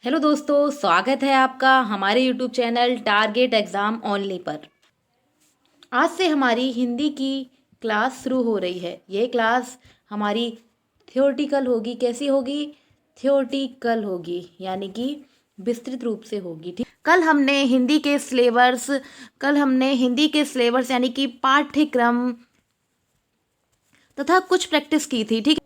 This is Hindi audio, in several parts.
हेलो दोस्तों, स्वागत है आपका हमारे YouTube channel target exam only पर। आज से हमारी हिंदी की क्लास शुरू हो रही है। ये क्लास हमारी थियोरटिकल होगी। कैसी होगी? थियोरटिकल होगी, यानी कि विस्तृत रूप से होगी। ठीक, कल हमने हिंदी के सिलेबस यानी कि पाठ्यक्रम तथा कुछ प्रैक्टिस की थी। ठीक,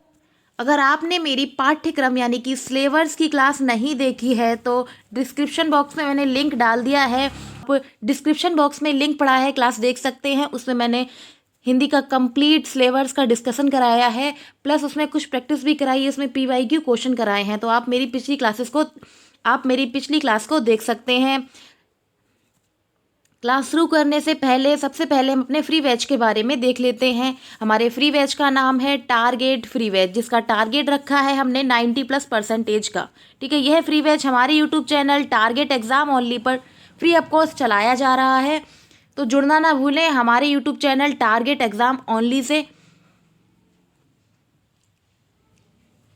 अगर आपने मेरी पाठ्यक्रम यानी कि सिलेबस की क्लास नहीं देखी है तो डिस्क्रिप्शन बॉक्स में मैंने लिंक डाल दिया है। आप डिस्क्रिप्शन बॉक्स में लिंक पड़ा है, क्लास देख सकते हैं। उसमें मैंने हिंदी का कंप्लीट सिलेबस का डिस्कशन कराया है, प्लस उसमें कुछ प्रैक्टिस भी कराई है। उसमें पीवाईक्यू क्वेश्चन कराए हैं, तो आप मेरी पिछली क्लास को देख सकते हैं। क्लास शुरू करने से पहले सबसे पहले हम अपने फ्री बैच के बारे में देख लेते हैं। हमारे फ्री बैच का नाम है टारगेट फ्री बैच, जिसका टारगेट रखा है हमने 90+% का। ठीक है, यह फ्री बैच हमारे YouTube channel target exam only पर फ्री ऑफ कॉस्ट चलाया जा रहा है। तो जुड़ना ना भूलें हमारे YouTube channel target exam only say.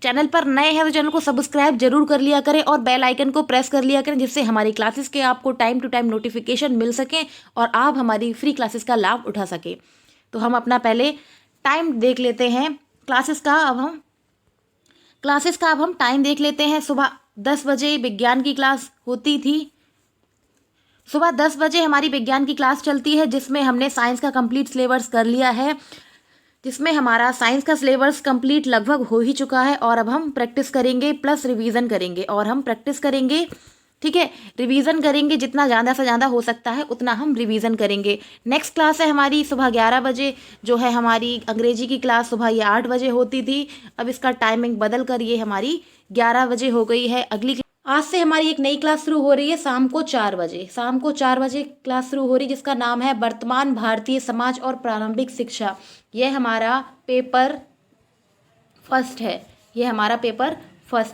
Channel पर नए हैं तो चैनल को सब्सक्राइब जरूर कर लिया करें और बेल आइकन को प्रेस कर लिया करें, जिससे हमारी क्लासेस के आपको टाइम टू टाइम नोटिफिकेशन मिल सके और आप हमारी फ्री क्लासेस का लाभ उठा सके। तो हम अपना पहले टाइम देख लेते हैं क्लासेस का अब हम टाइम देख लेते हैं। सुबह 10 बजे विज्ञान की क्लास होती थी। सुबह 10 बजे हमारी विज्ञान की क्लास चलती है, जिसमें हमने साइंस का कंप्लीट सिलेबस कर लिया है, जिसमें हमारा साइंस का सिलेबस कंप्लीट लगभग हो ही चुका है। और अब हम प्रैक्टिस करेंगे प्लस रिवीजन करेंगे, और हम प्रैक्टिस करेंगे। ठीक है, रिवीजन करेंगे, जितना ज़्यादा से ज़्यादा हो सकता है उतना हम रिवीजन करेंगे। नेक्स्ट क्लास है हमारी सुबह 11 बजे, जो है हमारी अंग्रेजी की क्लास। सुबह ये 8 बजे होती थी, अब इसका टाइमिंग बदल कर ये हमारी 11 बजे हो गई है। आज से हमारी एक नई क्लास शुरू हो रही है शाम को 4 बजे। शाम को 4 बजे क्लास शुरू हो रही है, जिसका नाम है वर्तमान भारतीय समाज और प्रारंभिक शिक्षा। यह हमारा पेपर फर्स्ट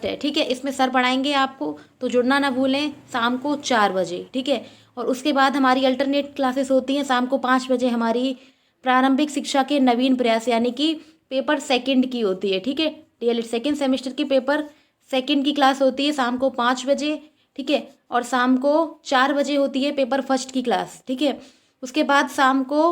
है। ठीक है, इसमें सर पढ़ाएंगे आपको, तो जुड़ना ना भूलें शाम को 4 बजे। ठीक है, और उसके बाद हमारी अल्टरनेट क्लासेस होती हैं। शाम को 5 बजे हमारी प्रारंभिक शिक्षा के नवीन प्रयास यानी कि पेपर सेकंड की होती है। ठीक है, डीएलएड सेकंड सेमेस्टर की पेपर सेकंड की क्लास होती है शाम को 5 बजे। ठीक है, और शाम को 4 बजे होती है पेपर फर्स्ट की क्लास। ठीक है, उसके बाद शाम को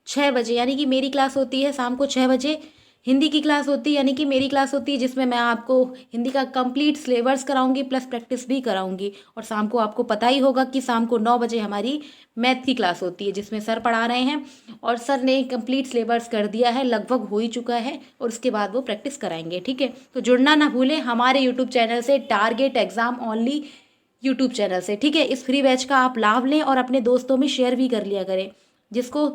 6 बजे यानी कि मेरी क्लास होती है। शाम को 6 बजे हिंदी की क्लास होती है, यानी कि मेरी क्लास होती है, जिसमें मैं आपको हिंदी का कंप्लीट सिलेबस कराऊंगी प्लस प्रैक्टिस भी कराऊंगी। और शाम को आपको पता ही होगा कि शाम को 9 बजे हमारी मैथ की क्लास होती है, जिसमें सर पढ़ा रहे हैं और सर ने कंप्लीट सिलेबस कर दिया है, लगभग हो ही चुका है, और उसके बाद वो प्रैक्टिस कराएंगे। ठीक है, तो जुड़ना ना भूलें हमारे यूट्यूब चैनल से, target exam only YouTube channel से। ठीक है, इस फ्री बैच का आप लाभ लें और अपने दोस्तों में शेयर भी कर लिया करें। जिसको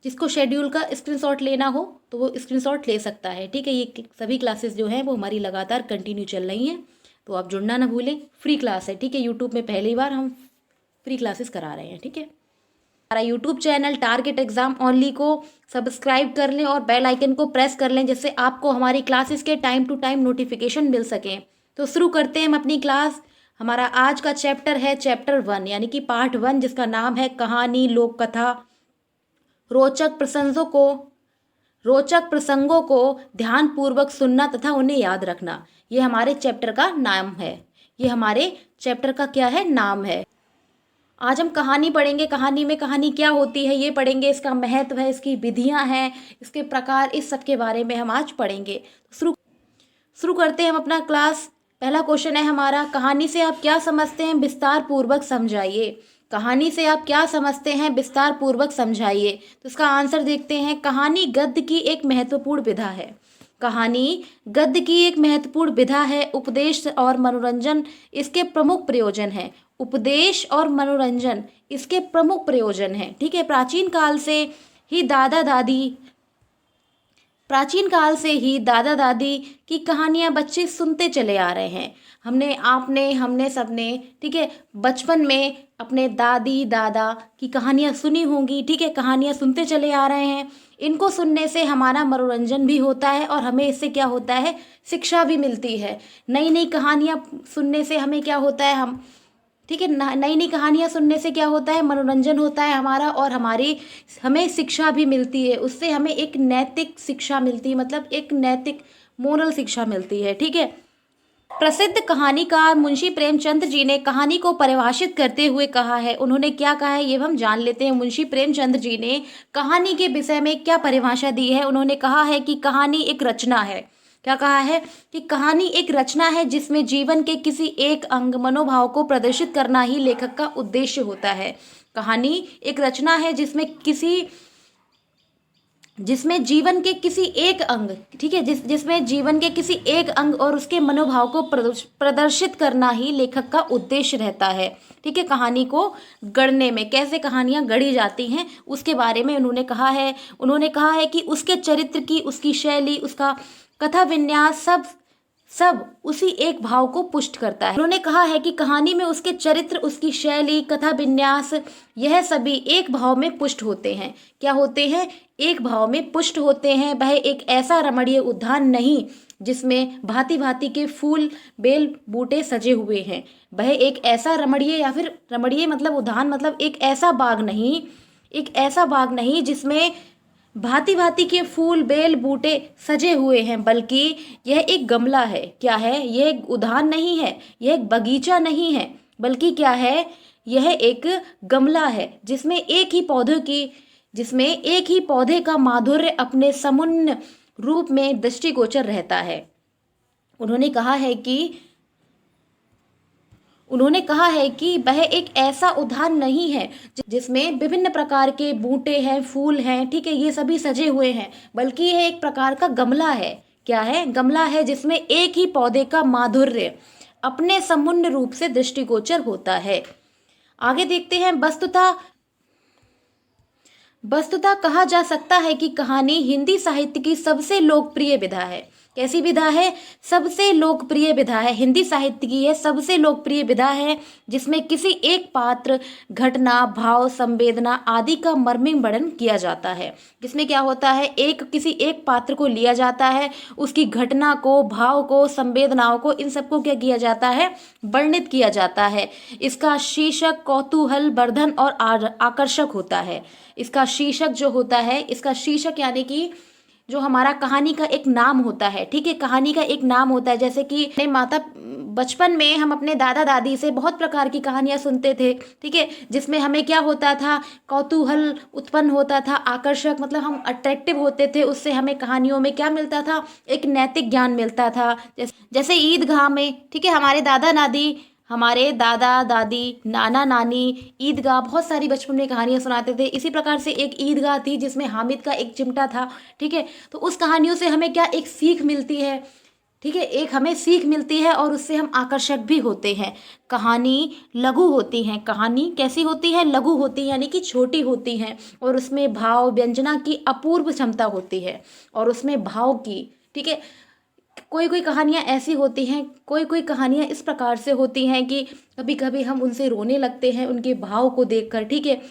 जिसको शेड्यूल का स्क्रीनशॉट लेना हो तो वो स्क्रीनशॉट ले सकता है। ठीक है, ये सभी क्लासेस जो हैं वो हमारी लगातार कंटिन्यू चल रही हैं, तो आप जुड़ना ना भूलें। फ्री क्लास है। ठीक है, यूट्यूब में पहली बार हम फ्री क्लासेस करा रहे हैं। ठीक है, हमारा YouTube channel target exam only को सब्सक्राइब कर लें और बेल आइकन को प्रेस कर लें, जिससे आपको हमारी क्लासेस के टाइम टू टाइम नोटिफिकेशन मिल सकें। तो शुरू करते हैं हम अपनी क्लास। हमारा आज का चैप्टर है चैप्टर 1 यानी कि पार्ट 1, जिसका नाम है कहानी लोक कथा। रोचक प्रसंगों को रोचक प्रसंगों को ध्यानपूर्वक सुनना तथा उन्हें याद रखना, ये हमारे चैप्टर का नाम है। ये हमारे चैप्टर का क्या है? नाम है। आज हम कहानी पढ़ेंगे। कहानी में कहानी क्या होती है ये पढ़ेंगे, इसका महत्व है, इसकी विधियां हैं, इसके प्रकार, इस सब के बारे में हम आज पढ़ेंगे। शुरू शुरू करते हैं हम अपना क्लास। पहला क्वेश्चन है हमारा, कहानी से आप क्या समझते हैं, विस्तार पूर्वक समझाइए। कहानी से आप क्या समझते हैं, विस्तार पूर्वक समझाइए। तो इसका आंसर देखते हैं। कहानी गद्य की एक महत्वपूर्ण विधा है। कहानी गद्य की एक महत्वपूर्ण विधा है। उपदेश और मनोरंजन इसके प्रमुख प्रयोजन हैं। उपदेश और मनोरंजन इसके प्रमुख प्रयोजन हैं। ठीक है, ही दादा दादी प्राचीन काल से ही दादा दादी की कहानियां बच्चे सुनते चले आ रहे हैं। हमने सबने, ठीक है, बचपन में अपने दादी दादा की कहानियां सुनी होंगी। ठीक है, कहानियां सुनते चले आ रहे हैं। इनको सुनने से हमारा मनोरंजन भी होता है और हमें इससे क्या होता है, शिक्षा भी मिलती है। नई नई कहानियां सुनने से हमें क्या होता है, ठीक है। नई नई कहानियाँ सुनने से क्या होता है, मनोरंजन होता है हमारा, और हमें शिक्षा भी मिलती है उससे, हमें एक नैतिक शिक्षा मिलती है, मतलब एक नैतिक मोरल शिक्षा मिलती है। ठीक है। प्रसिद्ध कहानीकार मुंशी प्रेमचंद जी ने कहानी को परिभाषित करते हुए कहा है, उन्होंने क्या कहा है ये हम जान लेते हैं। मुंशी प्रेमचंद जी ने कहानी के विषय में क्या परिभाषा दी है, उन्होंने कहा है कि कहानी एक रचना है। क्या कहा है कि कहानी एक रचना है जिसमें जीवन के किसी एक अंग मनोभाव को प्रदर्शित करना ही लेखक का उद्देश्य होता है। कहानी एक रचना है जिसमें जीवन के किसी एक अंग, ठीक है, जिसमें जीवन के किसी एक अंग और उसके मनोभाव को प्रदर्शित करना ही लेखक का उद्देश्य रहता है। ठीक है। कहानी को गढ़ने में, कैसे कहानियां गढ़ी जाती हैं उसके बारे में उन्होंने कहा है कि उसके चरित्र की, उसकी शैली, उसका कथा विन्यास सब उसी एक भाव को पुष्ट करता है। उन्होंने कहा है कि कहानी में उसके चरित्र, उसकी शैली, कथा विन्यास, यह सभी एक भाव में पुष्ट होते हैं। क्या होते हैं? एक भाव में पुष्ट होते हैं। वह एक ऐसा रमणीय उद्यान नहीं जिसमें भांति भांति के फूल बेल बूटे सजे हुए हैं। वह एक ऐसा रमणीय, या फिर रमणीय मतलब उद्यान मतलब एक ऐसा बाग नहीं जिसमें भांति भांति के फूल बेल बूटे सजे हुए हैं, बल्कि यह एक गमला है। क्या है? यह एक उद्यान नहीं है, यह एक बगीचा नहीं है, बल्कि क्या है, यह एक गमला है जिसमें एक ही पौधे का माधुर्य अपने समुन्न रूप में दृष्टिगोचर रहता है। उन्होंने कहा है कि वह एक ऐसा उद्यान नहीं है जिसमें विभिन्न प्रकार के बूटे हैं, फूल हैं, ठीक है, ये सभी सजे हुए हैं, बल्कि यह एक प्रकार का गमला है। क्या है? गमला है जिसमें एक ही पौधे का माधुर्य अपने समुन्न रूप से दृष्टिगोचर होता है। आगे देखते हैं। वस्तुतः कहा जा सकता है कि कहानी हिंदी साहित्य की सबसे लोकप्रिय विधा है। कैसी विधा है? सबसे लोकप्रिय विधा है। हिंदी साहित्य की यह सबसे लोकप्रिय विधा है जिसमें किसी एक पात्र, घटना, भाव, संवेदना आदि का मर्मिक वर्णन किया जाता है। जिसमें क्या होता है, किसी एक पात्र को लिया जाता है, उसकी घटना को, भाव को, संवेदनाओं को, इन सबको क्या किया जाता है, वर्णित किया जाता है। इसका शीर्षक कौतूहल वर्धन और आकर्षक होता है। इसका शीर्षक यानी कि जो हमारा कहानी का एक नाम होता है। ठीक है। कहानी का एक नाम होता है, जैसे कि बचपन में हम अपने दादा दादी से बहुत प्रकार की कहानियां सुनते थे। ठीक है। जिसमें हमें क्या होता था, कौतूहल उत्पन्न होता था, आकर्षक मतलब हम अट्रैक्टिव होते थे, उससे हमें कहानियों में क्या मिलता था, एक नैतिक ज्ञान मिलता था। जैसे ईदगाह में, ठीक है, हमारे दादा दादी, नाना नानी ईदगाह बहुत सारी बचपन में कहानियां सुनाते थे। इसी प्रकार से एक ईदगाह थी जिसमें हामिद का एक चिमटा था। ठीक है। तो उस कहानियों से हमें क्या, एक सीख मिलती है। ठीक है, एक हमें सीख मिलती है और उससे हम आकर्षक भी होते हैं। कहानी लघु होती हैं। कहानी कैसी होती है? लघु होती है, यानी कि छोटी होती हैं, और उसमें भाव व्यंजना की अपूर्व क्षमता होती है, और उसमें भाव की, ठीक है, कोई कहानियाँ ऐसी होती हैं, कोई कहानियाँ इस प्रकार से होती हैं कि कभी कभी हम उनसे रोने लगते हैं उनके भाव को देखकर। ठीक है।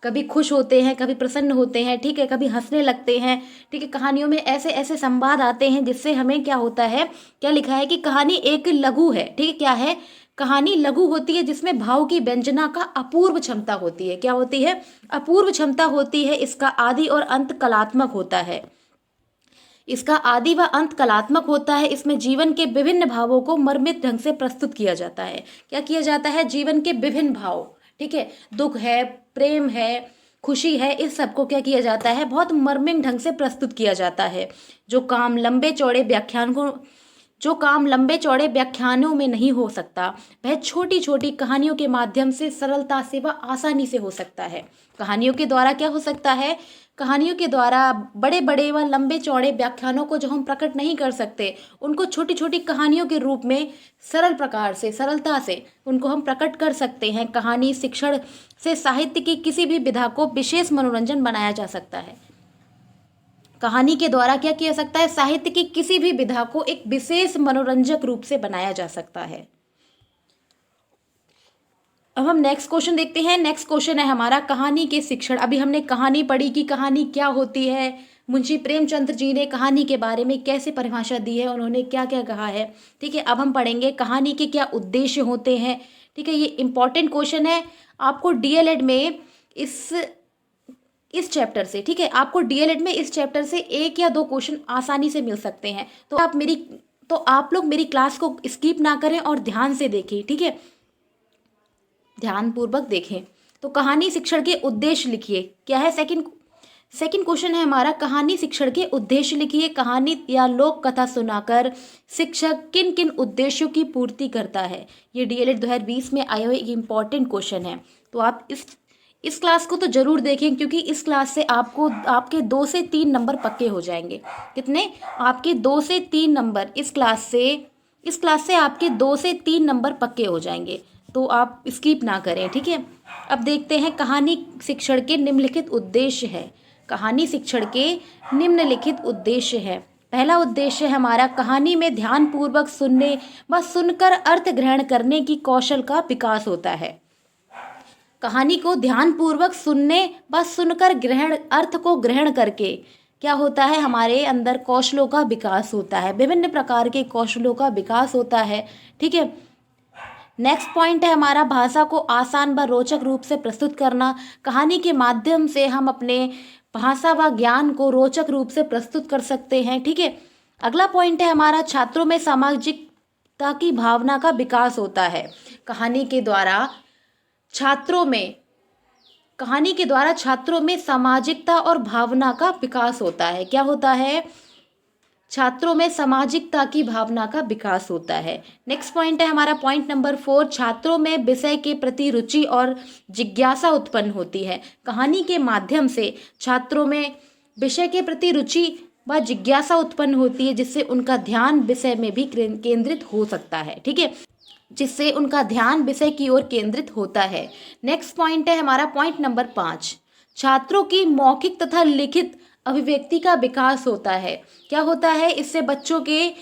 कभी खुश होते हैं, कभी प्रसन्न होते हैं, ठीक है, कभी हंसने लगते हैं। ठीक है। कहानियों में ऐसे ऐसे संवाद आते हैं जिससे हमें क्या होता है, क्या लिखा है कि कहानी एक लघु है। ठीक है। क्या है? कहानी लघु होती है जिसमें भाव की व्यंजना का अपूर्व क्षमता होती है। क्या होती है? अपूर्व क्षमता होती है। इसका आदि और अंत कलात्मक होता है। इसमें जीवन के विभिन्न भावों को मर्मित ढंग से प्रस्तुत किया जाता है। क्या किया जाता है? जीवन के विभिन्न भाव, ठीक है, दुख है, प्रेम है, खुशी है, इस सबको क्या किया जाता है, बहुत मर्मिक ढंग से प्रस्तुत किया जाता है। जो काम लंबे चौड़े व्याख्यानों में नहीं हो सकता, वह छोटी छोटी कहानियों के माध्यम से सरलता से व आसानी से हो सकता है। कहानियों के द्वारा क्या हो सकता है? कहानियों के द्वारा बड़े बड़े व लंबे चौड़े व्याख्यानों को जो हम प्रकट नहीं कर सकते, उनको छोटी छोटी कहानियों के रूप में सरल प्रकार से, सरलता से उनको हम प्रकट कर सकते हैं। कहानी शिक्षण से साहित्य की किसी भी विधा को विशेष मनोरंजन बनाया जा सकता है। कहानी के द्वारा क्या किया सकता है? साहित्य की किसी भी विधा को एक विशेष मनोरंजक रूप से बनाया जा सकता है। अब हम नेक्स्ट क्वेश्चन देखते हैं। नेक्स्ट क्वेश्चन है हमारा कहानी के शिक्षण। अभी हमने कहानी पढ़ी कि कहानी क्या होती है, मुंशी प्रेमचंद जी ने कहानी के बारे में कैसे परिभाषा दी है, उन्होंने क्या क्या कहा है। ठीक है, अब हम पढ़ेंगे कहानी के क्या उद्देश्य होते हैं। ठीक है, ये इंपॉर्टेंट क्वेश्चन है आपको डीएलएड में इस चैप्टर से। ठीक है, आपको डीएलएड में इस चैप्टर से 1 या 2 क्वेश्चन आसानी से मिल सकते हैं। तो आप लोग मेरी क्लास को स्किप ना करें और ध्यान से देखें। ठीक है, ध्यानपूर्वक देखें। तो कहानी शिक्षण के उद्देश्य लिखिए। क्या है सेकंड क्वेश्चन है हमारा, कहानी शिक्षण के उद्देश्य लिखिए। कहानी या लोक कथा सुनाकर शिक्षक किन किन उद्देश्यों की पूर्ति करता है। ये डीएलएड 2020 में आया हुआ एक इम्पॉर्टेंट क्वेश्चन है। तो आप इस क्लास को तो जरूर देखें, क्योंकि इस क्लास से आपके 2 से 3 नंबर पक्के हो जाएंगे। कितने? आपके 2 से 3 नंबर इस क्लास से आपके 2 से 3 नंबर पक्के हो जाएंगे। तो आप स्किप ना करें। ठीक है, अब देखते हैं कहानी शिक्षण के निम्नलिखित उद्देश्य है। कहानी शिक्षण के निम्नलिखित उद्देश्य है। पहला उद्देश्य है हमारा, कहानी में ध्यानपूर्वक सुनने व सुनकर अर्थ ग्रहण करने की कौशल का विकास होता है। कहानी को ध्यानपूर्वक सुनने व सुनकर अर्थ को ग्रहण करके क्या होता है, हमारे अंदर कौशलों का विकास होता है। विभिन्न प्रकार के कौशलों का विकास होता है। ठीक है, नेक्स्ट पॉइंट है हमारा, भाषा को आसान व रोचक रूप से प्रस्तुत करना। कहानी के माध्यम से हम अपने भाषा व ज्ञान को रोचक रूप से प्रस्तुत कर सकते हैं। ठीक है, अगला पॉइंट है हमारा, छात्रों में सामाजिकता की भावना का विकास होता है। कहानी के द्वारा छात्रों में सामाजिकता और भावना का विकास होता है। क्या होता है? छात्रों में सामाजिकता की भावना का विकास होता है। नेक्स्ट पॉइंट है हमारा पॉइंट नंबर 4, छात्रों में विषय के प्रति रुचि और जिज्ञासा उत्पन्न होती है। कहानी के माध्यम से छात्रों में विषय के प्रति रुचि व जिज्ञासा उत्पन्न होती है, जिससे उनका ध्यान विषय में भी केंद्रित हो सकता है। ठीक है, जिससे उनका ध्यान विषय की ओर केंद्रित होता है। नेक्स्ट पॉइंट है हमारा पॉइंट नंबर 5, छात्रों की मौखिक तथा लिखित अभिव्यक्ति का विकास होता है। क्या होता है? इससे बच्चों के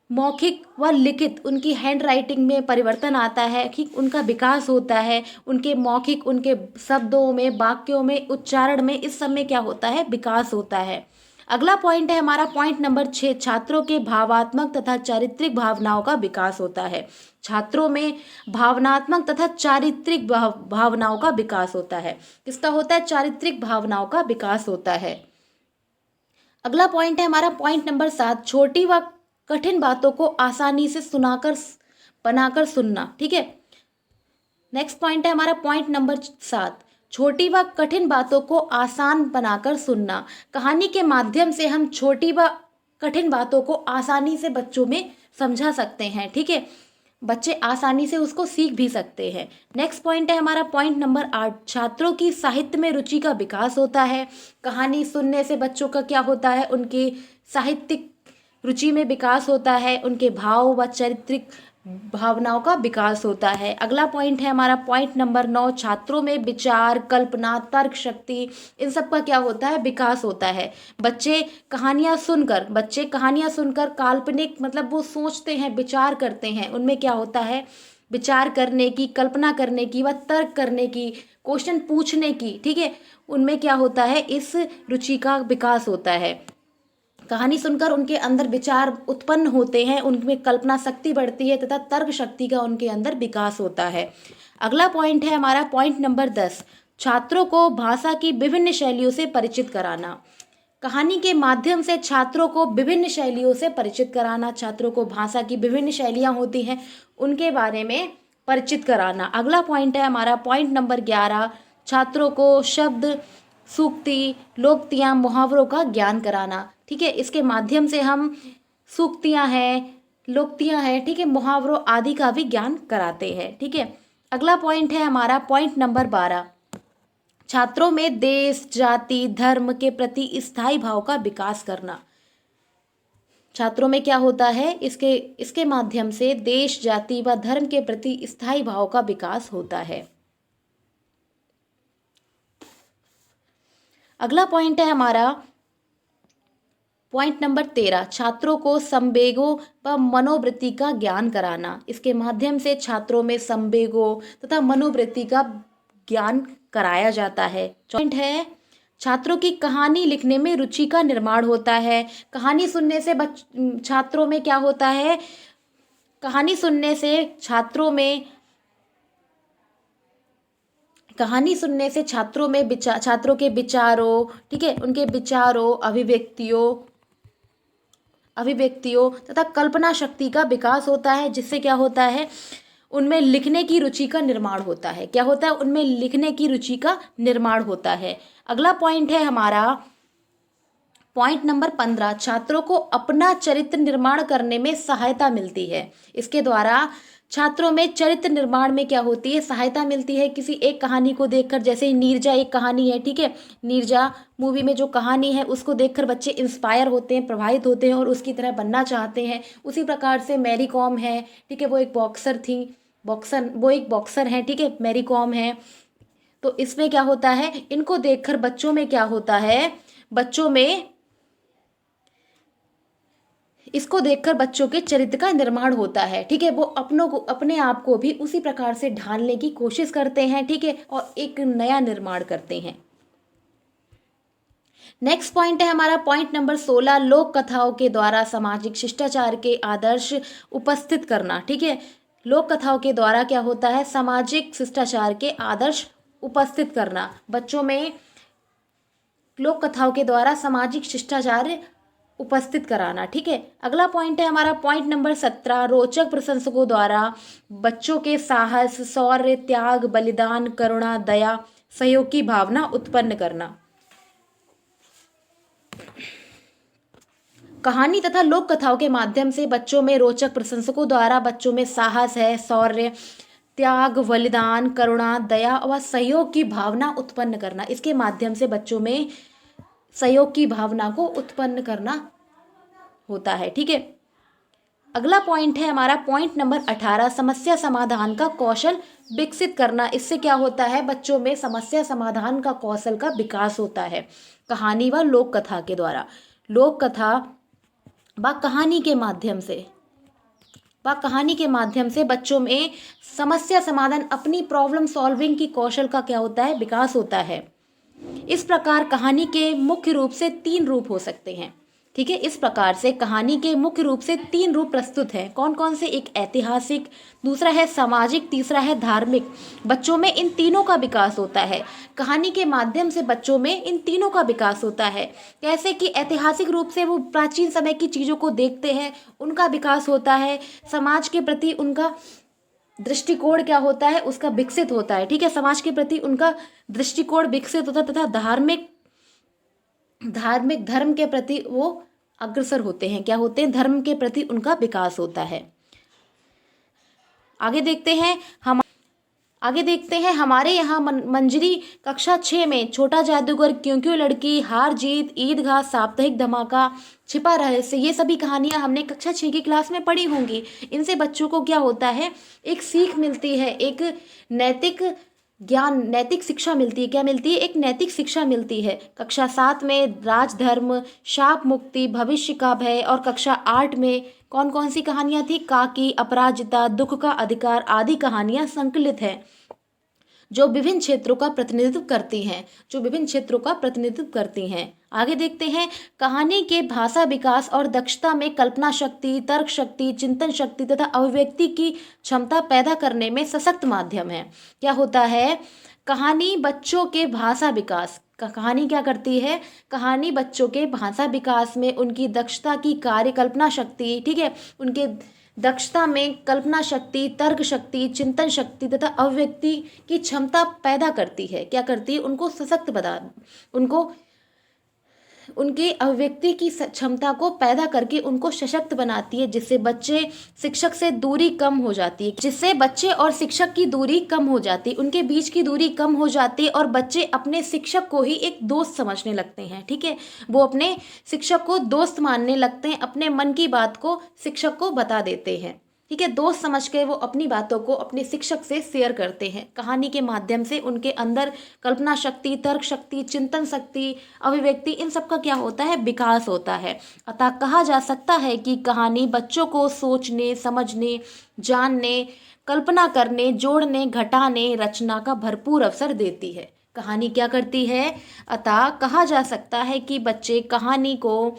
मौखिक व लिखित, उनकी हैंड राइटिंग में परिवर्तन आता है। ठीक, उनका विकास होता है। उनके मौखिक, उनके शब्दों में, वाक्यों में, उच्चारण में, इस सब में क्या होता है? विकास होता है। अगला पॉइंट है हमारा पॉइंट नंबर 6, छात्रों के भावात्मक तथा चारित्रिक भावनाओं का विकास होता है। छात्रों में भावनात्मक तथा चारित्रिक भावनाओं का विकास होता है। किसका होता है? चारित्रिक भावनाओं का विकास होता है। अगला पॉइंट है हमारा पॉइंट नंबर 7, छोटी व कठिन बातों को आसानी से बनाकर सुनना। ठीक है, नेक्स्ट पॉइंट है हमारा पॉइंट नंबर 7, छोटी व कठिन बातों को आसान बनाकर सुनना। कहानी के माध्यम से हम छोटी व कठिन बातों को आसानी से बच्चों में समझा सकते हैं। ठीक है, बच्चे आसानी से उसको सीख भी सकते हैं। नेक्स्ट पॉइंट है हमारा पॉइंट नंबर 8, छात्रों की साहित्य में रुचि का विकास होता है। कहानी सुनने से बच्चों का क्या होता है? उनकी साहित्यिक रुचि में विकास होता है। उनके भाव व चारित्रिक भावनाओं का विकास होता है। अगला पॉइंट है हमारा पॉइंट नंबर 9, छात्रों में विचार, कल्पना, तर्क शक्ति, इन सब का क्या होता है? विकास होता है। बच्चे कहानियां सुनकर काल्पनिक, मतलब वो सोचते हैं, विचार करते हैं। उनमें क्या होता है? विचार करने की, कल्पना करने की व तर्क करने की, क्वेश्चन पूछने की। ठीक है, उनमें क्या होता है? इस रुचि का विकास होता है। कहानी सुनकर उनके अंदर विचार उत्पन्न होते हैं, उनमें कल्पना शक्ति बढ़ती है तथा तर्क शक्ति का उनके अंदर विकास होता है। अगला पॉइंट है हमारा पॉइंट नंबर 10, छात्रों को भाषा की विभिन्न शैलियों से परिचित कराना। कहानी के माध्यम से छात्रों को विभिन्न शैलियों से परिचित कराना। छात्रों को भाषा की विभिन्न शैलियाँ होती हैं, उनके बारे में परिचित कराना। अगला पॉइंट है हमारा पॉइंट नंबर 11, छात्रों को शब्द, सूक्ति, लोकोक्तियाँ, मुहावरों का ज्ञान कराना। ठीक है, इसके माध्यम से हम सूक्तियाँ हैं, लोकोक्तियाँ हैं, ठीक है, मुहावरों आदि का भी ज्ञान कराते हैं। ठीक है, अगला पॉइंट है हमारा पॉइंट नंबर 12, छात्रों में देश, जाति, धर्म के प्रति स्थायी भाव का विकास करना। छात्रों में क्या होता है? इसके माध्यम से देश, जाति व धर्म के प्रति स्थायी भाव का विकास होता है। अगला पॉइंट है हमारा पॉइंट नंबर 13, छात्रों को संवेगों व मनोवृत्ति का ज्ञान कराना। इसके माध्यम से छात्रों में संवेगों तथा मनोवृत्ति का ज्ञान कराया जाता है। पॉइंट है छात्रों की कहानी लिखने में रुचि का निर्माण होता है। कहानी सुनने से छात्रों में क्या होता है, कहानी सुनने से छात्रों में कहानी सुनने से छात्रों में छात्रों के विचारों, ठीक है, उनके विचारों, अभिव्यक्तियों तथा कल्पना शक्ति का विकास होता है, जिससे क्या होता है, उनमें लिखने की रुचि का निर्माण होता है। क्या होता है, उनमें लिखने की रुचि का निर्माण होता है। अगला पॉइंट है हमारा पॉइंट नंबर 15, छात्रों को अपना चरित्र निर्माण करने में सहायता मिलती है। इसके द्वारा छात्रों में चरित्र निर्माण में क्या होती है, सहायता मिलती है। किसी एक कहानी को देखकर, जैसे नीरजा एक कहानी है, ठीक है, नीरजा मूवी में जो कहानी है उसको देखकर बच्चे इंस्पायर होते हैं, प्रभावित होते हैं और उसकी तरह बनना चाहते हैं। उसी प्रकार से मैरी कॉम है, ठीक है, वो एक बॉक्सर है, ठीक है, मैरी कॉम है। तो इसमें क्या होता है, इनको देखकर बच्चों में क्या होता है, इसको देखकर बच्चों के चरित्र का निर्माण होता है, ठीक है। वो अपने आप को भी उसी प्रकार से ढालने की कोशिश करते हैं, ठीक है, और एक नया निर्माण करते हैं। नेक्स्ट पॉइंट है हमारा पॉइंट नंबर 16, लोक कथाओं के द्वारा सामाजिक शिष्टाचार के आदर्श उपस्थित करना, ठीक है। लोक कथाओं के द्वारा क्या होता है, सामाजिक शिष्टाचार के आदर्श उपस्थित करना, बच्चों में लोक कथाओं के द्वारा सामाजिक शिष्टाचार उपस्थित कराना, ठीक है। अगला पॉइंट है हमारा पॉइंट नंबर 17, रोचक प्रशंसकों द्वारा बच्चों के साहस, शौर्य, त्याग, बलिदान, करुणा, दया, सहयोग की भावना उत्पन्न करना। कहानी तथा लोक कथाओं के माध्यम से बच्चों में रोचक प्रशंसकों द्वारा बच्चों में साहस है, शौर्य, त्याग, बलिदान, करुणा, दया व सहयोग की भावना उत्पन्न करना। इसके माध्यम से बच्चों में सहयोग की भावना को उत्पन्न करना होता है, ठीक है। अगला पॉइंट है हमारा पॉइंट नंबर 18, समस्या समाधान का कौशल विकसित करना। इससे क्या होता है, बच्चों में समस्या समाधान का कौशल का विकास होता है कहानी व लोक कथा के द्वारा। लोक कथा व कहानी के माध्यम से बच्चों में समस्या समाधान, अपनी प्रॉब्लम सॉल्विंग की कौशल का क्या होता है, विकास होता है। इस प्रकार कहानी के मुख्य रूप से 3 रूप हो सकते हैं, ठीक है। इस प्रकार से कहानी के मुख्य रूप से 3 रूप प्रस्तुत हैं। कौन कौन से, एक ऐतिहासिक, दूसरा है सामाजिक, तीसरा है धार्मिक। बच्चों में इन तीनों का विकास होता है। कहानी के माध्यम से बच्चों में इन तीनों का विकास होता है। कैसे कि ऐतिहासिक रूप से वो प्राचीन समय की चीज़ों को देखते हैं, उनका विकास होता है। समाज के प्रति उनका दृष्टिकोण क्या होता है, उसका विकसित होता है, ठीक है। समाज के प्रति उनका दृष्टिकोण विकसित होता है तथा धार्मिक धर्म के प्रति वो अग्रसर होते हैं। क्या होते हैं, धर्म के प्रति उनका विकास होता है। आगे देखते हैं हमारे यहाँ मंजरी कक्षा 6 में छोटा जादूगर, क्यों क्यों लड़की, हार जीत, ईदगाह, साप्ताहिक धमाका, छिपा रहस्य, ये सभी कहानियाँ हमने कक्षा 6 की क्लास में पढ़ी होंगी। इनसे बच्चों को क्या होता है, एक सीख मिलती है, एक नैतिक ज्ञान, नैतिक शिक्षा मिलती है। क्या मिलती है, एक नैतिक शिक्षा मिलती है। कक्षा 7 में राजधर्म, शाप मुक्ति, भविष्य का भय, और कक्षा 8 में कौन कौन सी कहानियाँ थी, काकी, अपराजिता, दुख का अधिकार आदि कहानियाँ संकलित हैं, जो विभिन्न क्षेत्रों का प्रतिनिधित्व करती हैं। आगे देखते हैं, कहानी के भाषा विकास और दक्षता में कल्पना शक्ति, तर्क शक्ति, चिंतन शक्ति तथा अभिव्यक्ति की क्षमता पैदा करने में सशक्त माध्यम है। क्या होता है, कहानी बच्चों के भाषा विकास, कहानी क्या करती है, कहानी बच्चों के भाषा विकास में उनकी दक्षता की कार्य कल्पना शक्ति, ठीक है, उनके दक्षता में कल्पना शक्ति, तर्क शक्ति, चिंतन शक्ति तथा अभिव्यक्ति की क्षमता पैदा करती है। क्या करती है, उनको सशक्त बना, उनको उनके अभिव्यक्ति की क्षमता को पैदा करके उनको सशक्त बनाती है, जिससे बच्चे शिक्षक से दूरी कम हो जाती है, जिससे बच्चे और शिक्षक की दूरी कम हो जाती है, उनके बीच की दूरी कम हो जाती है और बच्चे अपने शिक्षक को ही एक दोस्त समझने लगते हैं, ठीक है। वो अपने शिक्षक को दोस्त मानने लगते हैं, अपने मन की बात को शिक्षक को बता देते हैं, ठीक है। दोस्त समझ के वो अपनी बातों को अपने शिक्षक से शेयर करते हैं। कहानी के माध्यम से उनके अंदर कल्पना शक्ति, तर्क शक्ति, चिंतन शक्ति, अभिव्यक्ति, इन सब का क्या होता है, विकास होता है। अतः कहा जा सकता है कि कहानी बच्चों को सोचने, समझने, जानने, कल्पना करने, जोड़ने, घटाने, रचना का भरपूर अवसर देती है। कहानी क्या करती है? अतः कहा जा सकता है कि बच्चे कहानी को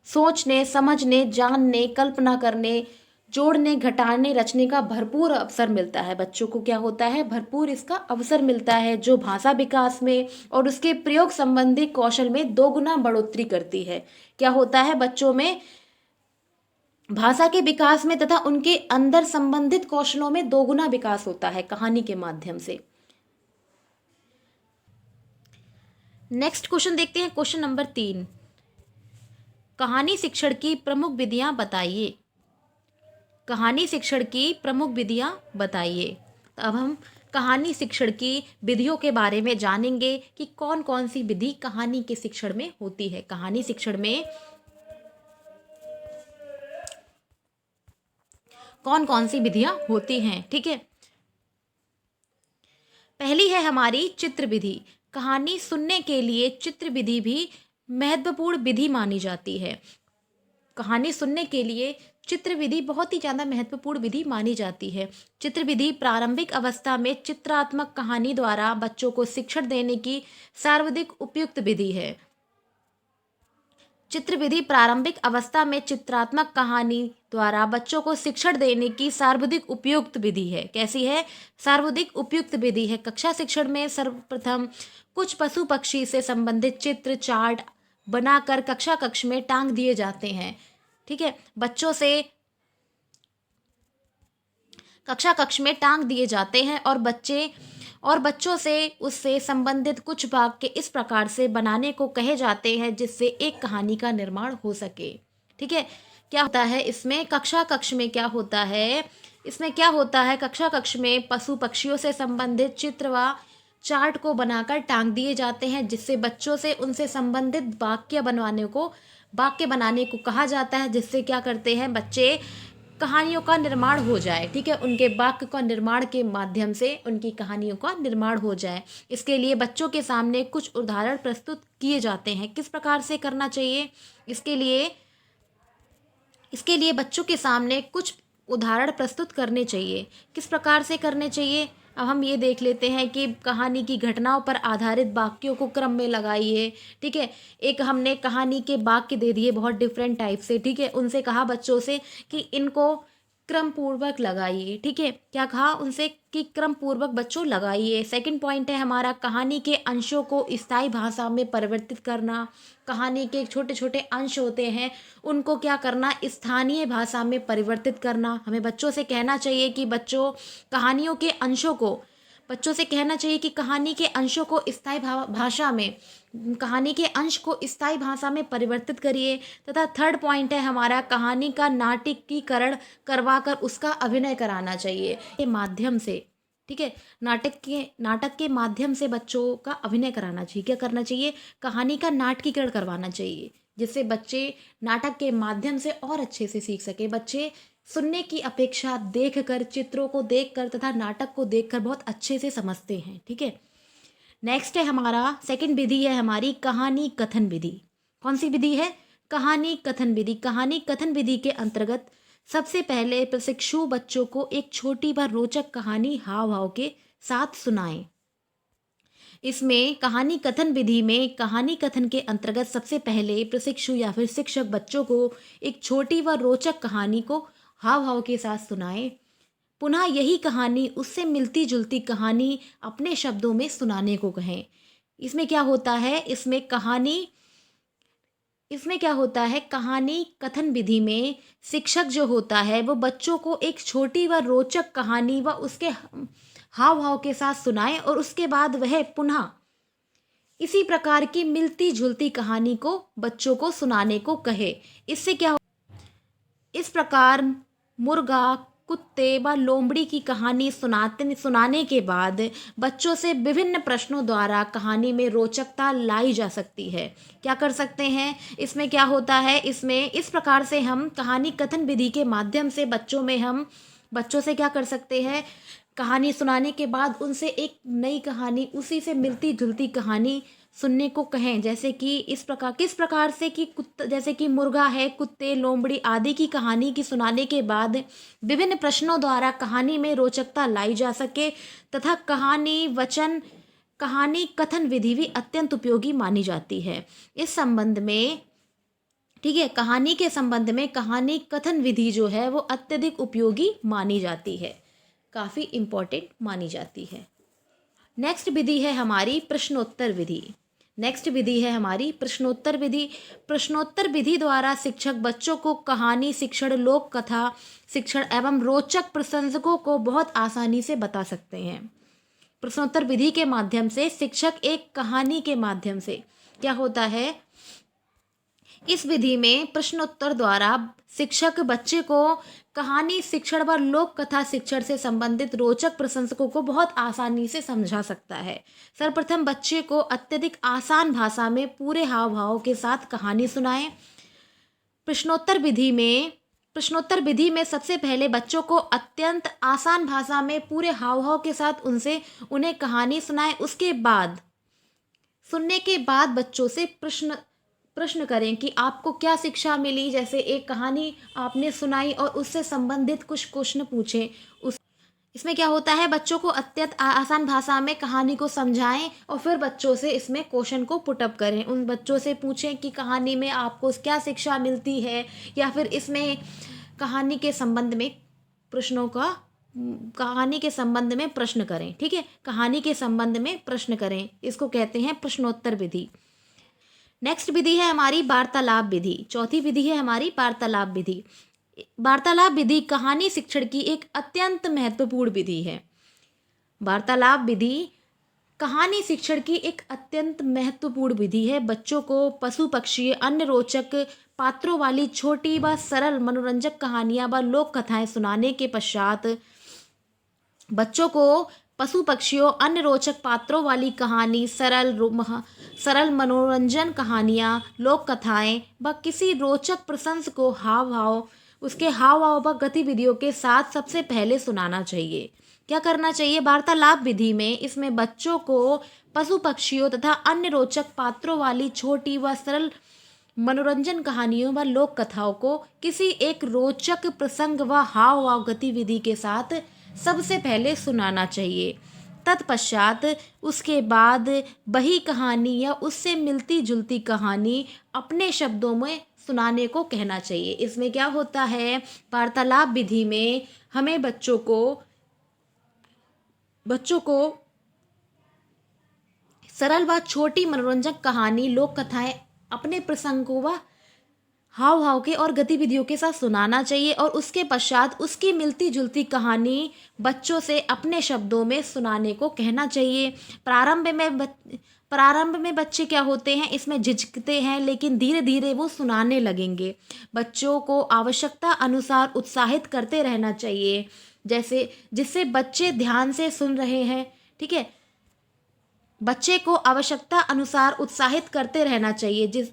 सोचने, समझने, जानने, कल्पना करने, जोड़ने, घटाने, रचने का भरपूर अवसर मिलता है। बच्चों को क्या होता है? भरपूर इसका अवसर मिलता है, जो भाषा विकास में और उसके प्रयोग संबंधी कौशल में दोगुना बढ़ोतरी करती है। क्या होता है बच्चों में? भाषा के विकास में तथा उनके अंदर संबंधित कौशलों में दोगुना विकास होता है कहानी के माध्यम से। नेक्स्ट क्वेश्चन देखते हैं, क्वेश्चन नंबर 3। कहानी शिक्षण की प्रमुख विधियां बताइए। कहानी शिक्षण की प्रमुख विधियां बताइए। तो अब हम कहानी शिक्षण की विधियों के बारे में जानेंगे कि कौन कौन सी विधि कहानी के शिक्षण में होती है। कहानी शिक्षण में कौन कौन सी विधियां होती हैं, ठीक है। पहली है हमारी चित्र विधि। कहानी सुनने के लिए चित्र विधि भी महत्वपूर्ण विधि मानी जाती है। कहानी सुनने के लिए चित्र विधि बहुत ही ज़्यादा महत्वपूर्ण विधि मानी जाती है। चित्र विधि प्रारंभिक अवस्था में चित्रात्मक कहानी द्वारा बच्चों को शिक्षण देने की सर्वाधिक उपयुक्त विधि है। चित्र विधि प्रारंभिक अवस्था में चित्रात्मक कहानी द्वारा बच्चों को शिक्षण देने की सर्वाधिक उपयुक्त विधि है। कैसी है? सर्वाधिक उपयुक्त विधि है। कक्षा शिक्षण में सर्वप्रथम कुछ पशु पक्षी से संबंधित चित्र चार्ट बनाकर कक्षा कक्ष में टांग दिए जाते हैं, ठीक है। कक्षा कक्ष में टांग दिए जाते हैं और बच्चों से उससे संबंधित कुछ वाक्य इस प्रकार से बनाने को कहे जाते हैं जिससे एक कहानी का निर्माण हो सके, ठीक है। क्या होता है इसमें? कक्षा कक्ष में क्या होता है? इसमें क्या होता है? कक्षा कक्ष में पशु पक्षियों से संबंधित चित्र व चार्ट को बनाकर टांग दिए जाते हैं जिससे बच्चों से उनसे संबंधित वाक्य बनाने को कहा जाता है, जिससे क्या करते हैं बच्चे? कहानियों का निर्माण हो जाए, ठीक है। उनके वाक्य का निर्माण के माध्यम से उनकी कहानियों का निर्माण हो जाए। इसके लिए बच्चों के सामने कुछ उदाहरण प्रस्तुत किए जाते हैं। किस प्रकार से करना चाहिए? इसके लिए बच्चों के सामने कुछ उदाहरण प्रस्तुत करने चाहिए। किस प्रकार से करने चाहिए? अब हम ये देख लेते हैं कि कहानी की घटनाओं पर आधारित वाक्यों को क्रम में लगाइए, ठीक है। एक हमने कहानी के वाक्य दे दिए बहुत डिफरेंट टाइप से, ठीक है। उनसे कहा बच्चों से कि इनको क्रम पूर्वक लगाइए, ठीक है। क्या कहा उनसे? कि क्रम पूर्वक बच्चों लगाइए। सेकंड पॉइंट है हमारा कहानी के अंशों को स्थायी भाषा में परिवर्तित करना। कहानी के छोटे छोटे अंश होते हैं, उनको क्या करना? स्थानीय भाषा में परिवर्तित करना। हमें बच्चों से कहना चाहिए कि बच्चों से कहना चाहिए कि कहानी के अंशों को स्थायी भाषा में, कहानी के अंश को स्थायी भाषा में परिवर्तित करिए। तथा थर्ड पॉइंट है हमारा कहानी का नाटकीकरण करवाकर उसका अभिनय कराना चाहिए के माध्यम से, ठीक है। नाटक के माध्यम से बच्चों का अभिनय कराना चाहिए। क्या करना चाहिए? कहानी का नाटकीकरण करवाना चाहिए, जिससे बच्चे नाटक के माध्यम से और अच्छे से सीख सके। बच्चे सुनने की अपेक्षा देखकर, चित्रों को देखकर तथा नाटक को देखकर बहुत अच्छे से समझते हैं, ठीक है। नेक्स्ट है हमारा सेकंड विधि है हमारी कहानी कथन विधि। कौन सी विधि है? कहानी कथन विधि। कहानी कथन विधि के अंतर्गत सबसे पहले प्रशिक्षु बच्चों को एक छोटी व रोचक कहानी हाव भाव के साथ सुनाएं। इसमें कहानी कथन विधि में कहानी कथन के अंतर्गत सबसे पहले प्रशिक्षु या फिर शिक्षक बच्चों को एक छोटी व रोचक कहानी को हाव भाव के साथ सुनाएं। पुनः यही कहानी उससे मिलती जुलती कहानी अपने शब्दों में सुनाने को कहें। इसमें क्या होता है? कहानी कथन विधि में शिक्षक जो होता है वो बच्चों को एक छोटी व रोचक कहानी व उसके हाव भाव के साथ सुनाए और उसके बाद वह पुनः इसी प्रकार की मिलती जुलती कहानी को बच्चों को सुनाने को कहे। इससे क्या हो? इस प्रकार मुर्गा, कुत्ते व लोमड़ी की कहानी सुनाने के बाद बच्चों से विभिन्न प्रश्नों द्वारा कहानी में रोचकता लाई जा सकती है। क्या कर सकते हैं? इसमें क्या होता है? इसमें इस प्रकार से हम कहानी कथन विधि के माध्यम से बच्चों से क्या कर सकते हैं? कहानी सुनाने के बाद उनसे एक नई कहानी, उसी से मिलती जुलती कहानी सुनने को कहें। जैसे कि किस प्रकार से कि जैसे कि मुर्गा है, कुत्ते, लोमड़ी आदि की कहानी की सुनाने के बाद विभिन्न प्रश्नों द्वारा कहानी में रोचकता लाई जा सके तथा कहानी कथन विधि भी अत्यंत उपयोगी मानी जाती है। इस संबंध में, ठीक है, कहानी के संबंध में कहानी कथन विधि जो है वो अत्यधिक उपयोगी मानी जाती है, काफ़ी इम्पोर्टेंट मानी जाती है। नेक्स्ट विधि है हमारी प्रश्नोत्तर विधि। नेक्स्ट विधि है हमारी प्रश्नोत्तर विधि। प्रश्नोत्तर विधि द्वारा शिक्षक बच्चों को कहानी शिक्षण, लोक कथा शिक्षण एवं रोचक प्रसंगों को बहुत आसानी से बता सकते हैं। प्रश्नोत्तर विधि के माध्यम से शिक्षक एक कहानी के माध्यम से, क्या होता है, इस विधि में प्रश्नोत्तर द्वारा शिक्षक बच्चे को कहानी शिक्षण व लोक कथा शिक्षण से संबंधित रोचक प्रसंगों को बहुत आसानी से समझा सकता है। सर्वप्रथम बच्चे को अत्यधिक आसान भाषा में पूरे हाव भाव के साथ कहानी सुनाएं। प्रश्नोत्तर विधि में सबसे पहले बच्चों को अत्यंत आसान भाषा में पूरे हाव भाव के साथ उन्हें कहानी सुनाएं। उसके बाद सुनने के बाद बच्चों से प्रश्न करें कि आपको क्या शिक्षा मिली। जैसे एक कहानी आपने सुनाई और उससे संबंधित कुछ क्वेश्चन पूछें। इसमें क्या होता है, बच्चों को अत्यंत आसान भाषा में कहानी को समझाएं और फिर बच्चों से इसमें क्वेश्चन को पुटअप करें। उन बच्चों से पूछें कि कहानी में आपको क्या शिक्षा मिलती है, या फिर इसमें कहानी के संबंध में प्रश्न करें। ठीक है, कहानी के संबंध में प्रश्न करें, इसको कहते हैं प्रश्नोत्तर विधि। नेक्स्ट विधि है हमारी वार्तालाप विधि। चौथी विधि है हमारी वार्तालाप विधि। वार्तालाप विधि कहानी शिक्षण की एक अत्यंत महत्वपूर्ण विधि है। वार्तालाप विधि कहानी शिक्षण की एक अत्यंत महत्वपूर्ण विधि है। बच्चों को पशु पक्षी अन्य रोचक पात्रों वाली छोटी व सरल मनोरंजक कहानियां व लोक कथाएं सुनाने के पश्चात बच्चों को पशु पक्षियों अन्य रोचक पात्रों वाली कहानी, सरल मनोरंजन कहानियाँ, लोक कथाएं व किसी रोचक प्रसंग को उसके हाव भाव व गतिविधियों के साथ सबसे पहले सुनाना चाहिए। क्या करना चाहिए वार्तालाप विधि में, इसमें बच्चों को पशु पक्षियों तथा अन्य रोचक पात्रों वाली छोटी व सरल मनोरंजन कहानियों व लोक कथाओं को किसी एक रोचक प्रसंग व हाव भाव गतिविधि के साथ सबसे पहले सुनाना चाहिए। तत्पश्चात उसके बाद वही कहानी या उससे मिलती जुलती कहानी अपने शब्दों में सुनाने को कहना चाहिए। इसमें क्या होता है, वार्तालाप विधि में हमें बच्चों को सरल व छोटी मनोरंजक कहानी, लोक कथाएं अपने प्रसंगों व हाव भाव के और गतिविधियों के साथ सुनाना चाहिए और उसके पश्चात उसकी मिलती जुलती कहानी बच्चों से अपने शब्दों में सुनाने को कहना चाहिए। प्रारंभ में बच्चे क्या होते हैं, इसमें झिझकते हैं, लेकिन धीरे धीरे वो सुनाने लगेंगे। बच्चों को आवश्यकता अनुसार उत्साहित करते रहना चाहिए, जिससे बच्चे ध्यान से सुन रहे हैं। ठीक है, बच्चे को आवश्यकता अनुसार उत्साहित करते रहना चाहिए,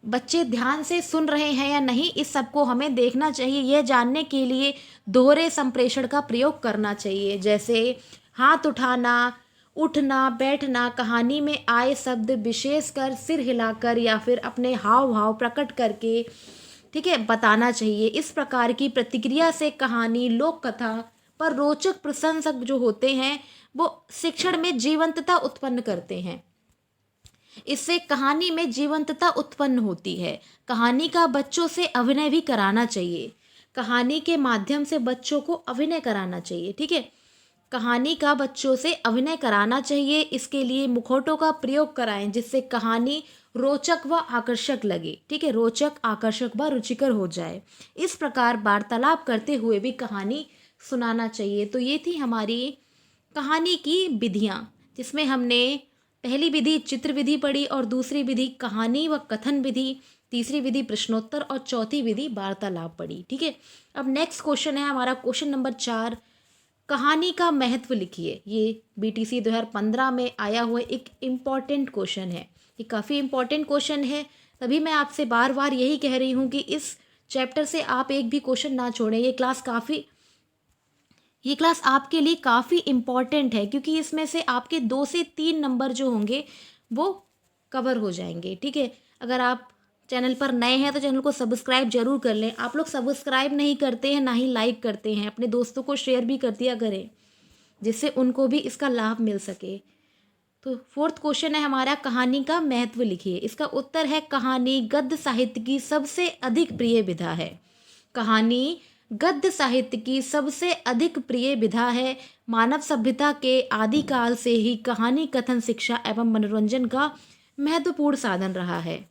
बच्चे ध्यान से सुन रहे हैं या नहीं, इस सब को हमें देखना चाहिए। यह जानने के लिए दोहरे संप्रेषण का प्रयोग करना चाहिए, जैसे हाथ उठाना, उठना, बैठना, कहानी में आए शब्द विशेषकर सिर हिलाकर या फिर अपने हाव भाव प्रकट करके, ठीक है, बताना चाहिए। इस प्रकार की प्रतिक्रिया से कहानी, लोक कथा पर रोचक प्रसंग जो होते हैं वो शिक्षण में जीवंतता उत्पन्न करते हैं। इससे कहानी में जीवंतता उत्पन्न होती है। कहानी का बच्चों से अभिनय भी कराना चाहिए। कहानी के माध्यम से बच्चों को अभिनय कराना चाहिए। ठीक है, कहानी का बच्चों से अभिनय कराना चाहिए। इसके लिए मुखौटों का प्रयोग कराएं, जिससे कहानी रोचक व आकर्षक लगे। ठीक है, रोचक, आकर्षक व रुचिकर हो जाए। इस प्रकार वार्तालाप करते हुए भी कहानी सुनाना चाहिए। तो ये थी हमारी कहानी की विधियाँ, जिसमें हमने पहली विधि चित्र विधि पढ़ी और दूसरी विधि कहानी व कथन विधि, तीसरी विधि प्रश्नोत्तर और चौथी विधि वार्तालाप पढ़ी। ठीक है, अब नेक्स्ट क्वेश्चन है हमारा क्वेश्चन नंबर 4, कहानी का महत्व लिखिए। ये BTC 2015 में आया हुआ एक इम्पॉर्टेंट क्वेश्चन है। ये काफ़ी इम्पॉर्टेंट क्वेश्चन है, तभी मैं आपसे बार बार यही कह रही हूँ कि इस चैप्टर से आप एक भी क्वेश्चन ना छोड़ें। ये क्लास आपके लिए काफ़ी इम्पॉर्टेंट है, क्योंकि इसमें से आपके 2 से 3 नंबर जो होंगे वो कवर हो जाएंगे। ठीक है, अगर आप चैनल पर नए हैं तो चैनल को सब्सक्राइब जरूर कर लें। आप लोग सब्सक्राइब नहीं करते हैं, ना ही लाइक करते हैं। अपने दोस्तों को शेयर भी कर दिया करें, जिससे उनको भी इसका लाभ मिल सके। तो फोर्थ क्वेश्चन है हमारा, कहानी का महत्व लिखिए। इसका उत्तर है कहानी गद्य साहित्य की सबसे अधिक प्रिय विधा है। कहानी गद्य साहित्य की सबसे अधिक प्रिय विधा है। मानव सभ्यता के आदिकाल से ही कहानी कथन शिक्षा एवं मनोरंजन का महत्वपूर्ण साधन रहा है।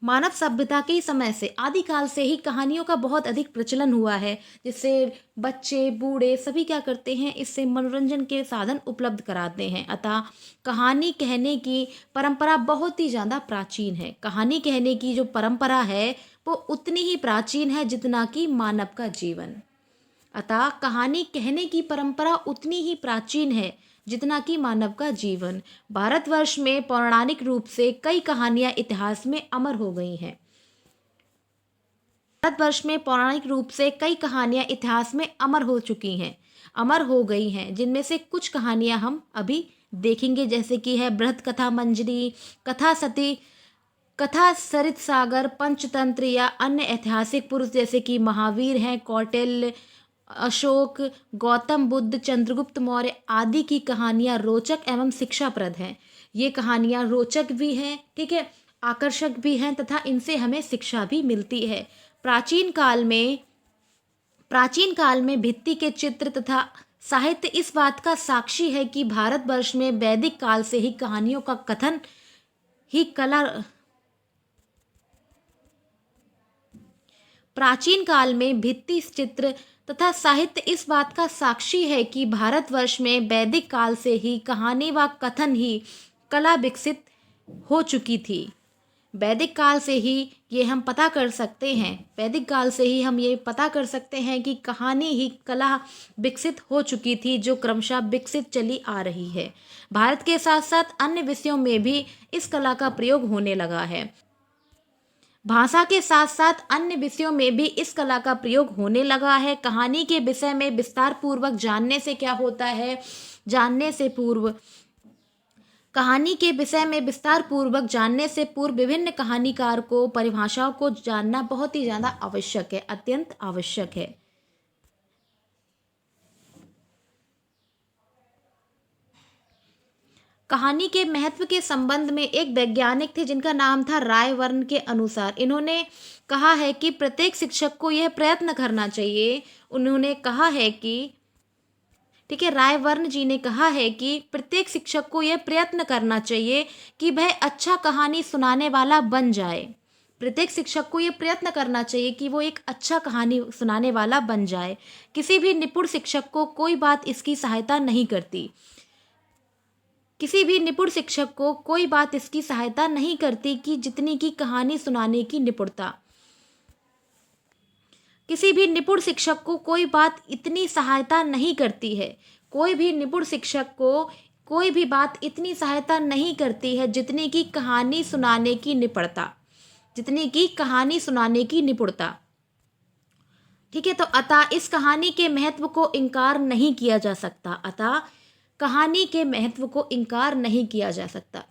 मानव सभ्यता के समय से, आदिकाल से ही कहानियों का बहुत अधिक प्रचलन हुआ है, जिससे बच्चे बूढ़े सभी क्या करते हैं, इससे मनोरंजन के साधन उपलब्ध कराते हैं। अतः कहानी कहने की परंपरा बहुत ही ज़्यादा प्राचीन है। कहानी कहने की जो परंपरा है वो उतनी ही प्राचीन है जितना कि मानव का जीवन। अतः कहानी कहने की परंपरा उतनी ही प्राचीन है जितना कि मानव का जीवन। भारतवर्ष में पौराणिक रूप से कई कहानियां इतिहास में अमर हो गई हैं। भारतवर्ष में पौराणिक रूप से कई कहानियां इतिहास में अमर हो गई हैं, जिनमें से कुछ कहानियां हम अभी देखेंगे, जैसे कि है बृहत कथा मंजरी, कथा सती, कथा सरित सागर, पंचतंत्र या अन्य ऐतिहासिक पुरुष जैसे कि महावीर हैं, कौटिल्य, अशोक, गौतम बुद्ध, चंद्रगुप्त मौर्य आदि की कहानियां रोचक एवं शिक्षाप्रद हैं। ये कहानियां रोचक भी हैं, ठीक है, आकर्षक भी हैं तथा इनसे हमें शिक्षा भी मिलती है। प्राचीन काल में भित्ति के चित्र तथा साहित्य इस बात का साक्षी है कि भारतवर्ष में वैदिक काल से ही कहानियों का कथन ही कला प्राचीन काल में भित्ति चित्र तथा साहित्य इस बात का साक्षी है कि भारतवर्ष में वैदिक काल से ही कहानी व कथन ही कला विकसित हो चुकी थी। वैदिक काल से ही ये हम पता कर सकते हैं, वैदिक काल से ही हम ये पता कर सकते हैं कि कहानी ही कला विकसित हो चुकी थी, जो क्रमशः विकसित चली आ रही है। भारत के साथ साथ अन्य विषयों में भी इस कला का प्रयोग होने लगा है। भाषा के साथ साथ अन्य विषयों में भी इस कला का प्रयोग होने लगा है। कहानी के विषय में विस्तार पूर्वक जानने से क्या होता है, कहानी के विषय में विस्तार पूर्वक जानने से पूर्व विभिन्न कहानीकार को परिभाषाओं को जानना बहुत ही ज़्यादा आवश्यक है, अत्यंत आवश्यक है। कहानी के महत्व के संबंध में एक वैज्ञानिक थे जिनका नाम था रायवर्न के अनुसार इन्होंने कहा है कि प्रत्येक शिक्षक को यह प्रयत्न करना चाहिए। उन्होंने कहा है कि, ठीक है, रायवर्न जी ने कहा है कि प्रत्येक शिक्षक को यह प्रयत्न करना चाहिए कि वह अच्छा कहानी सुनाने वाला बन जाए। प्रत्येक शिक्षक को यह प्रयत्न करना चाहिए कि वो एक अच्छा कहानी सुनाने वाला बन जाए। किसी भी निपुण शिक्षक को कोई बात इसकी सहायता नहीं करती। किसी भी निपुण शिक्षक को कोई बात इसकी सहायता नहीं करती कि जितनी की कहानी सुनाने की निपुणता। किसी भी निपुण शिक्षक को कोई बात इतनी सहायता नहीं करती है। कोई भी निपुण शिक्षक को कोई भी बात इतनी सहायता नहीं करती है जितनी की कहानी सुनाने की निपुणता, जितनी की कहानी सुनाने की निपुणता। ठीक है, तो अतः इस कहानी के महत्व को इनकार नहीं किया जा सकता। अतः कहानी के महत्व को इनकार नहीं किया जा सकता।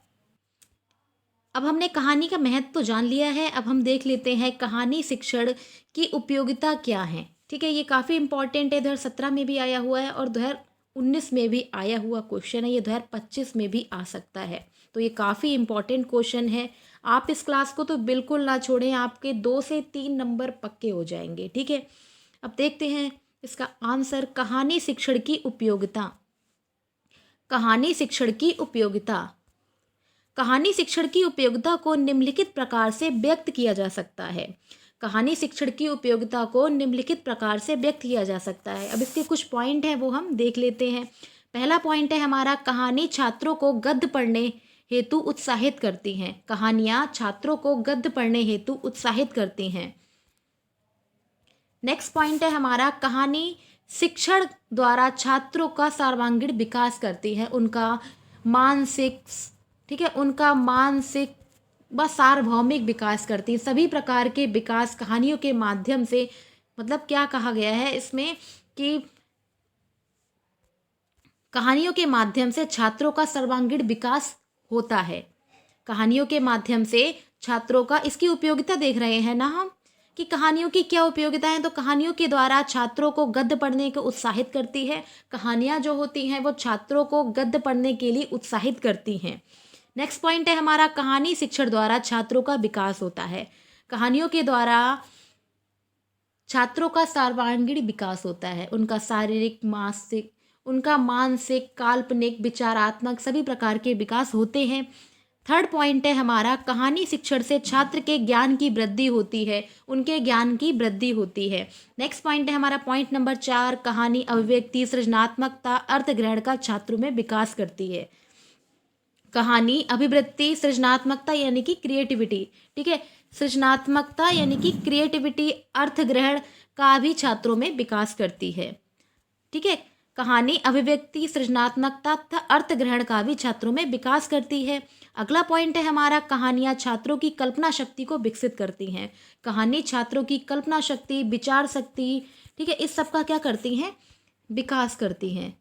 अब हमने कहानी का महत्व तो जान लिया है, अब हम देख लेते हैं कहानी शिक्षण की उपयोगिता क्या है। ठीक है, ये काफ़ी इंपॉर्टेंट है, 2017 में भी आया हुआ है और 2019 में भी आया हुआ क्वेश्चन है, ये 2025 में भी आ सकता है। तो ये काफ़ी इंपॉर्टेंट क्वेश्चन है। आप इस क्लास को तो बिल्कुल ना छोड़ें, आपके 2 से 3 नंबर पक्के हो जाएंगे। ठीक है, अब देखते हैं इसका आंसर। कहानी शिक्षण की उपयोगिता। कहानी शिक्षण की उपयोगिता। कहानी शिक्षण की उपयोगिता को निम्नलिखित प्रकार से व्यक्त किया जा सकता है। कहानी शिक्षण की उपयोगिता को निम्नलिखित प्रकार से व्यक्त किया जा सकता है। अब इसके कुछ पॉइंट हैं वो हम देख लेते हैं। पहला पॉइंट है हमारा, कहानी छात्रों को गद्य पढ़ने हेतु उत्साहित करती हैं। कहानियाँ छात्रों को गद्य पढ़ने हेतु उत्साहित करती हैं। नेक्स्ट पॉइंट है हमारा, कहानी शिक्षण द्वारा छात्रों का सर्वांगीण विकास करती है। उनका मानसिक, ठीक है, उनका मानसिक व सार्वभौमिक विकास करती है। सभी प्रकार के विकास कहानियों के माध्यम से, मतलब क्या कहा गया है इसमें कि कहानियों के माध्यम से छात्रों का सर्वांगीण विकास होता है। कहानियों के माध्यम से छात्रों का, इसकी उपयोगिता देख रहे हैं ना हम, कि कहानियों की क्या उपयोगिता है, तो कहानियों के द्वारा छात्रों को गद्य पढ़ने को उत्साहित करती है। कहानियाँ जो होती हैं वो छात्रों को गद्य पढ़ने के लिए उत्साहित करती हैं। नेक्स्ट पॉइंट है हमारा, कहानी शिक्षण द्वारा छात्रों का विकास होता है। कहानियों के द्वारा छात्रों का सर्वांगीण विकास होता है, उनका मानसिक, काल्पनिक, विचारात्मक सभी प्रकार के विकास होते हैं। थर्ड पॉइंट है हमारा, कहानी शिक्षण से छात्र के ज्ञान की वृद्धि होती है, उनके ज्ञान की वृद्धि होती है। नेक्स्ट पॉइंट है हमारा पॉइंट नंबर 4, कहानी अभिव्यक्ति, सृजनात्मकता, अर्थ ग्रहण का छात्रों में विकास करती है। कहानी अभिवृत्ति, सृजनात्मकता यानी कि क्रिएटिविटी, ठीक है, सृजनात्मकता यानी कि क्रिएटिविटी, अर्थ ग्रहण का भी छात्रों में विकास करती है। ठीक है, कहानी अभिव्यक्ति, सृजनात्मकता तथा अर्थ ग्रहण का भी छात्रों में विकास करती है। अगला पॉइंट है हमारा, कहानियाँ छात्रों की कल्पना शक्ति को विकसित करती हैं। कहानी छात्रों की कल्पना शक्ति, विचार शक्ति, ठीक है, इस सब का क्या करती हैं, विकास करती हैं,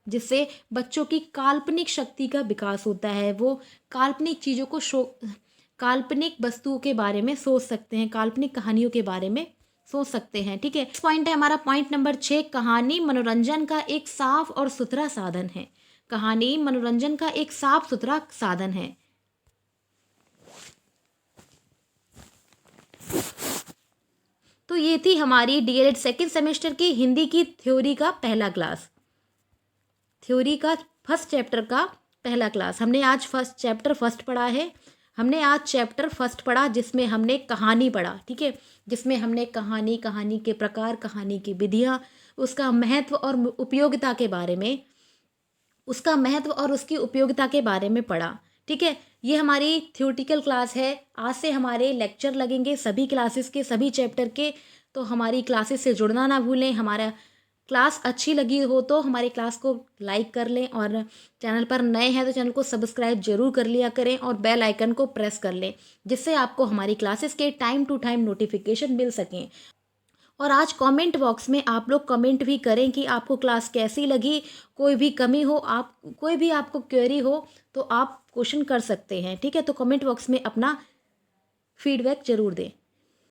जिससे बच्चों की काल्पनिक शक्ति का विकास होता है। वो काल्पनिक चीज़ों को काल्पनिक वस्तुओं के बारे में सोच सकते हैं, काल्पनिक कहानियों के बारे में सोच सकते हैं। ठीक है, नेक्स्ट पॉइंट है हमारा पॉइंट नंबर 6, कहानी मनोरंजन का एक साफ और सुथरा साधन है। कहानी मनोरंजन का एक साफ सुथरा साधन है। तो ये थी हमारी डीएलएड सेकेंड सेमेस्टर की हिंदी की थ्योरी का पहला क्लास, थ्योरी का फर्स्ट चैप्टर का पहला क्लास। हमने आज चैप्टर फर्स्ट पढ़ा है, हमने आज चैप्टर फर्स्ट पढ़ा जिसमें हमने कहानी पढ़ा। ठीक है, जिसमें हमने कहानी के प्रकार, कहानी की विधियाँ, उसका महत्व और उपयोगिता के बारे में, उसका महत्व और उसकी उपयोगिता के बारे में पढ़ा। ठीक है, ये हमारी थ्योरेटिकल क्लास है। आज से हमारे लेक्चर लगेंगे सभी क्लासेस के, सभी चैप्टर के, तो हमारी क्लासेस से जुड़ना ना भूलें। हमारा क्लास अच्छी लगी हो तो हमारी क्लास को लाइक कर लें, और चैनल पर नए हैं तो चैनल को सब्सक्राइब जरूर कर लिया करें, और बेल आइकन को प्रेस कर लें, जिससे आपको हमारी क्लासेस के टाइम टू टाइम नोटिफिकेशन मिल सकें। और आज कमेंट बॉक्स में आप लोग कमेंट भी करें कि आपको क्लास कैसी लगी, कोई भी कमी हो, कोई भी आपको क्वेरी हो तो आप क्वेश्चन कर सकते हैं। ठीक है, तो कमेंट बॉक्स में अपना फीडबैक जरूर दें।